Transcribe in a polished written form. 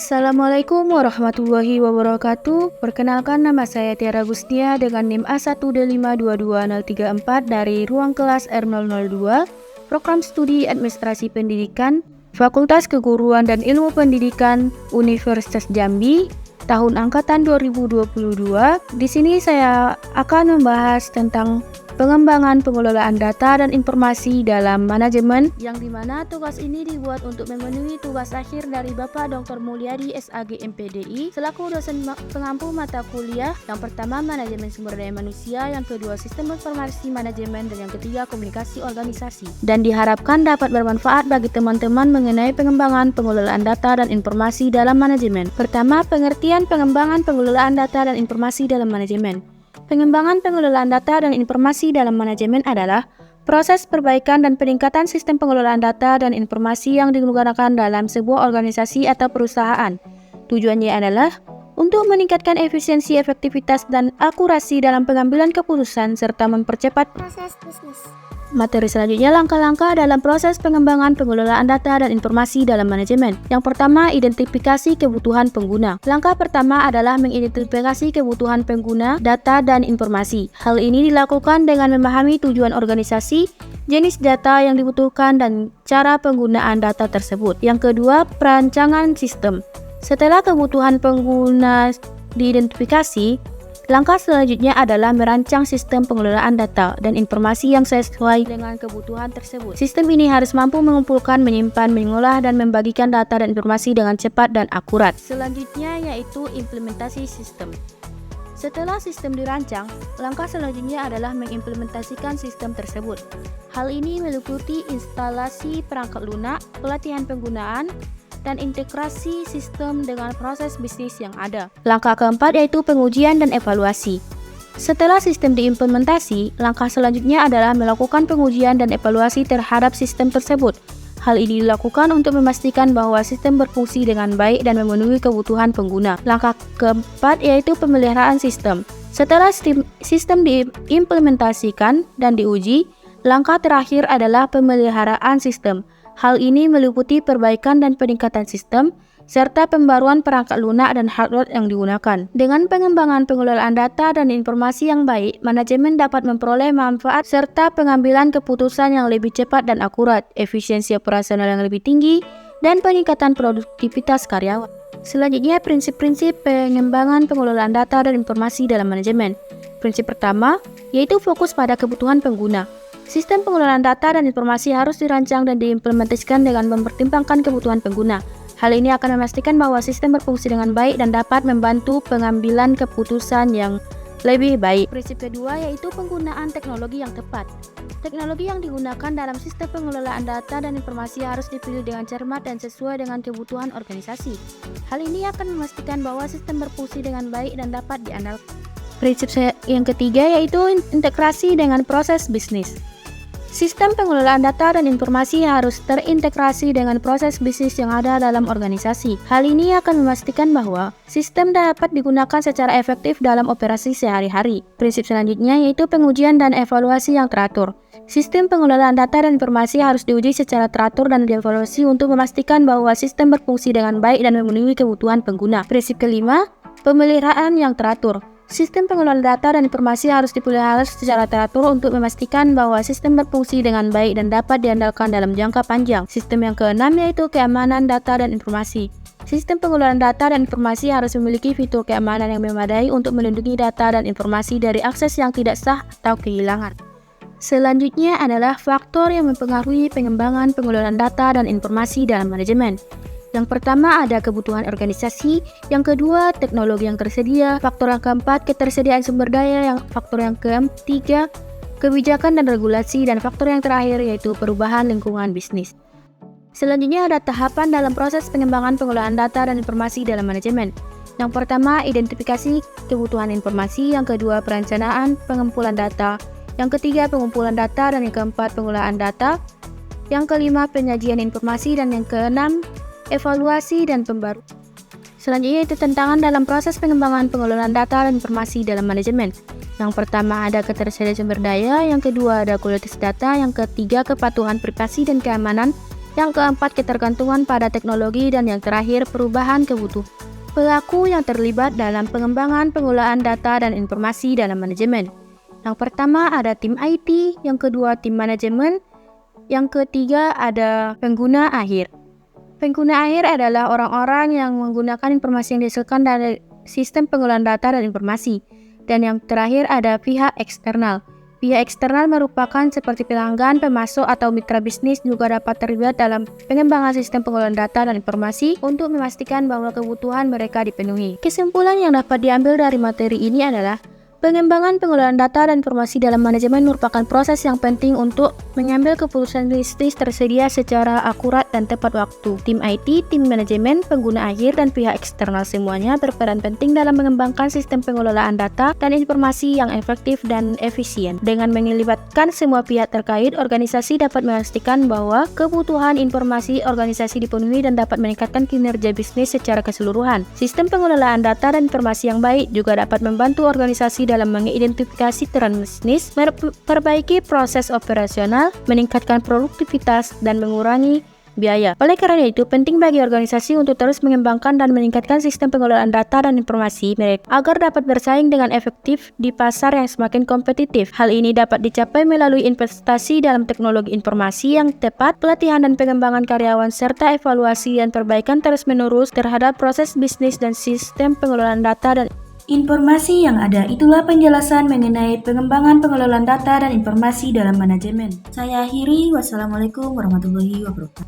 Assalamualaikum warahmatullahi wabarakatuh. Perkenalkan, nama saya Tiara Gustia dengan NIM A1D522034 dari ruang kelas R002, Program Studi Administrasi Pendidikan, Fakultas Keguruan dan Ilmu Pendidikan, Universitas Jambi, tahun angkatan 2022. Di sini saya akan membahas tentang pengembangan pengelolaan data dan informasi dalam manajemen, yang dimana tugas ini dibuat untuk memenuhi tugas akhir dari Bapak Dr. Mulyadi SAG MPDI selaku dosen pengampu mata kuliah yang pertama manajemen sumber daya manusia, yang kedua sistem informasi manajemen, dan yang ketiga komunikasi organisasi, dan diharapkan dapat bermanfaat bagi teman-teman mengenai pengembangan pengelolaan data dan informasi dalam manajemen. Pertama, pengertian pengembangan pengelolaan data dan informasi dalam manajemen. Pengembangan pengelolaan data dan informasi dalam manajemen adalah proses perbaikan dan peningkatan sistem pengelolaan data dan informasi yang digunakan dalam sebuah organisasi atau perusahaan. Tujuannya adalah untuk meningkatkan efisiensi, efektivitas, dan akurasi dalam pengambilan keputusan serta mempercepat proses bisnis. Materi selanjutnya, langkah-langkah dalam proses pengembangan pengelolaan data dan informasi dalam manajemen. Yang pertama, identifikasi kebutuhan pengguna. Langkah pertama adalah mengidentifikasi kebutuhan pengguna data dan informasi. Hal ini dilakukan dengan memahami tujuan organisasi, jenis data yang dibutuhkan, dan cara penggunaan data tersebut. Yang kedua, perancangan sistem. Setelah kebutuhan pengguna diidentifikasi, langkah selanjutnya adalah merancang sistem pengelolaan data dan informasi yang sesuai dengan kebutuhan tersebut. Sistem ini harus mampu mengumpulkan, menyimpan, mengolah, dan membagikan data dan informasi dengan cepat dan akurat. Selanjutnya yaitu implementasi sistem. Setelah sistem dirancang, langkah selanjutnya adalah mengimplementasikan sistem tersebut. Hal ini meliputi instalasi perangkat lunak, pelatihan penggunaan, dan integrasi sistem dengan proses bisnis yang ada. Langkah keempat yaitu pengujian dan evaluasi. Setelah sistem diimplementasi, langkah selanjutnya adalah melakukan pengujian dan evaluasi terhadap sistem tersebut. Hal ini dilakukan untuk memastikan bahwa sistem berfungsi dengan baik dan memenuhi kebutuhan pengguna. Langkah keempat yaitu pemeliharaan sistem. Setelah sistem diimplementasikan dan diuji, langkah terakhir adalah pemeliharaan sistem. Hal ini meliputi perbaikan dan peningkatan sistem, serta pembaruan perangkat lunak dan hardware yang digunakan. Dengan pengembangan pengelolaan data dan informasi yang baik, manajemen dapat memperoleh manfaat serta pengambilan keputusan yang lebih cepat dan akurat, efisiensi operasional yang lebih tinggi, dan peningkatan produktivitas karyawan. Selanjutnya, prinsip-prinsip pengembangan pengelolaan data dan informasi dalam manajemen. Prinsip pertama, yaitu fokus pada kebutuhan pengguna. Sistem pengelolaan data dan informasi harus dirancang dan diimplementasikan dengan mempertimbangkan kebutuhan pengguna. Hal ini akan memastikan bahwa sistem berfungsi dengan baik dan dapat membantu pengambilan keputusan yang lebih baik. Prinsip kedua yaitu penggunaan teknologi yang tepat. Teknologi yang digunakan dalam sistem pengelolaan data dan informasi harus dipilih dengan cermat dan sesuai dengan kebutuhan organisasi. Hal ini akan memastikan bahwa sistem berfungsi dengan baik dan dapat diandalkan. Prinsip yang ketiga yaitu integrasi dengan proses bisnis. Sistem pengelolaan data dan informasi harus terintegrasi dengan proses bisnis yang ada dalam organisasi. Hal ini akan memastikan bahwa sistem dapat digunakan secara efektif dalam operasi sehari-hari. Prinsip selanjutnya yaitu pengujian dan evaluasi yang teratur. Sistem pengelolaan data dan informasi harus diuji secara teratur dan dievaluasi untuk memastikan bahwa sistem berfungsi dengan baik dan memenuhi kebutuhan pengguna. Prinsip kelima, pemeliharaan yang teratur. Sistem pengelolaan data dan informasi harus dipelihara secara teratur untuk memastikan bahwa sistem berfungsi dengan baik dan dapat diandalkan dalam jangka panjang. Sistem yang keenam yaitu keamanan data dan informasi. Sistem pengelolaan data dan informasi harus memiliki fitur keamanan yang memadai untuk melindungi data dan informasi dari akses yang tidak sah atau kehilangan. Selanjutnya adalah faktor yang mempengaruhi pengembangan pengelolaan data dan informasi dalam manajemen. Yang pertama ada kebutuhan organisasi, yang kedua teknologi yang tersedia, faktor yang keempat ketersediaan sumber daya, faktor yang ketiga kebijakan dan regulasi, dan faktor yang terakhir yaitu perubahan lingkungan bisnis. Selanjutnya ada tahapan dalam proses pengembangan pengelolaan data dan informasi dalam manajemen. Yang pertama identifikasi kebutuhan informasi, yang kedua perencanaan pengumpulan data, yang ketiga pengumpulan data, dan yang keempat pengolahan data, yang kelima penyajian informasi, dan yang keenam evaluasi dan pembaruan. Selanjutnya itu tantangan dalam proses pengembangan pengelolaan data dan informasi dalam manajemen. Yang pertama ada ketersediaan sumber daya, yang kedua ada kualitas data, yang ketiga kepatuhan privasi dan keamanan, Yang keempat, ketergantungan pada teknologi. Dan yang terakhir, perubahan kebutuhan. Pelaku yang terlibat dalam pengembangan pengolahan data dan informasi dalam manajemen. Yang pertama ada tim IT, yang kedua tim manajemen, yang ketiga ada pengguna akhir. Pengguna akhir adalah orang-orang yang menggunakan informasi yang dihasilkan dari sistem pengolahan data dan informasi. Dan yang terakhir ada pihak eksternal. Pihak eksternal merupakan seperti pelanggan, pemasok, atau mitra bisnis juga dapat terlibat dalam pengembangan sistem pengolahan data dan informasi untuk memastikan bahwa kebutuhan mereka dipenuhi. Kesimpulan yang dapat diambil dari materi ini adalah pengembangan pengolahan data dan informasi dalam manajemen merupakan proses yang penting untuk mengambil keputusan bisnis tersedia secara akurat dan tepat waktu. Tim IT, tim manajemen, pengguna akhir, dan pihak eksternal semuanya berperan penting dalam mengembangkan sistem pengelolaan data dan informasi yang efektif dan efisien. Dengan melibatkan semua pihak terkait, organisasi dapat memastikan bahwa kebutuhan informasi organisasi dipenuhi dan dapat meningkatkan kinerja bisnis secara keseluruhan. Sistem pengelolaan data dan informasi yang baik juga dapat membantu organisasi dalam mengidentifikasi tren bisnis, memperbaiki proses operasional, meningkatkan produktivitas, dan mengurangi biaya. Oleh karena itu, penting bagi organisasi untuk terus mengembangkan dan meningkatkan sistem pengelolaan data dan informasi mereka agar dapat bersaing dengan efektif di pasar yang semakin kompetitif. Hal ini dapat dicapai melalui investasi dalam teknologi informasi yang tepat, pelatihan dan pengembangan karyawan, serta evaluasi dan perbaikan terus-menerus terhadap proses bisnis dan sistem pengelolaan data dan informasi yang ada. Itulah penjelasan mengenai pengembangan pengelolaan data dan informasi dalam manajemen. Saya akhiri. Wassalamualaikum warahmatullahi wabarakatuh.